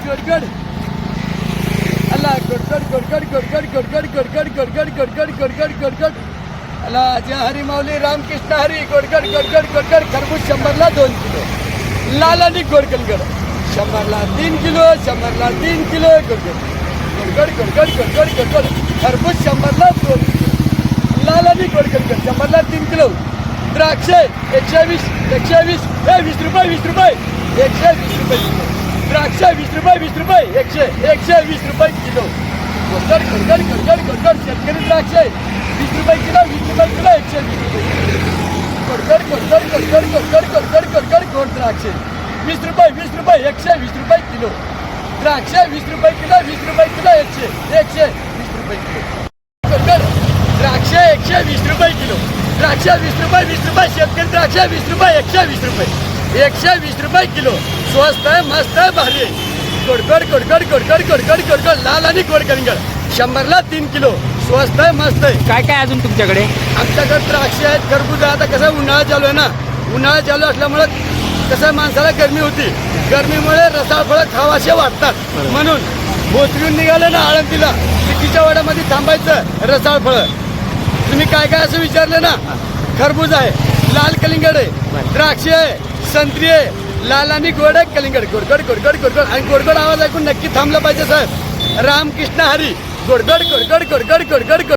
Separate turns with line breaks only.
गडगड अल्ला गडगड गडगड गडगड गडगड गडगड गडगड गडगड गडगड गडगड अल्ला जय हरी माऊली रामकृष्ण हरी गडगड गडगड गडगड खरबूज 100ला 2 किलो लाल आणि गोड कलिंगड 100ला 3 किलो 100ला 3 किलो गडगड गडगड गडगड गडगड गडगड खरबूज 100ला 2 किलो लाल आणि गोड कलिंगड 100ला 3 किलो द्राक्ष 120 120 20 रुपये 20 रुपये 120 रुपये किलो द्राक्ष 20 रुपये 20 रुपये 120 रुपये किलो गडगड गडगड गडगड गडगड शेतकरी द्राक्ष 20 रुपये किलो 20 रुपये किलो 120 रुपये गडगड गडगड गडगड गडगड गडगड गडगड गोड द्राक्ष 20 रुपये 120 रुपये किलो द्राक्ष 20 रुपये किलो 20 रुपये किलो 120 रुपये किलो गडगड द्राक्ष 120 रुपये किलो द्राक्ष 20 रुपये शेतकरी द्राक्ष 20 रुपये 120 रुपये 120 रुपये किलो स्वस्त आहे मस्त आहे भारी आहे गडगड गडगड गडगड गडगड गडगड लाल आणि गोड कलिंगड 100ला 3 किलो स्वस्त आहे मस्त आहे
काय काय अजून तुमच्याकडे
आमच्याकडे द्राक्ष आहेत खरबूज आता कसं उन्हाळा चालू आहे ना उन्हाळा चालू असल्यामुळे कसं माणसाला गरमी होती गरमीमुळे रसाळ फळं खावाशे वाटतात म्हणून भोसरीहून निघालं ना आळंदीला चिक्कीच्या वाड्यामध्ये थांबायचं रसाळ फळं तुम्ही काय काय असं विचारलं ना खरबूज आहे लाल कलिंगड आहे द्राक्ष आहे संत्री आहे लाल आणि गोड आहे कलिंगड गोडगड गोडगड गोडगड आणि गोडगड आवाज ऐकून नक्की थांबलं पाहिजे साहेब रामकृष्ण हरी गोडगड गोडगड गोडगड गोडगड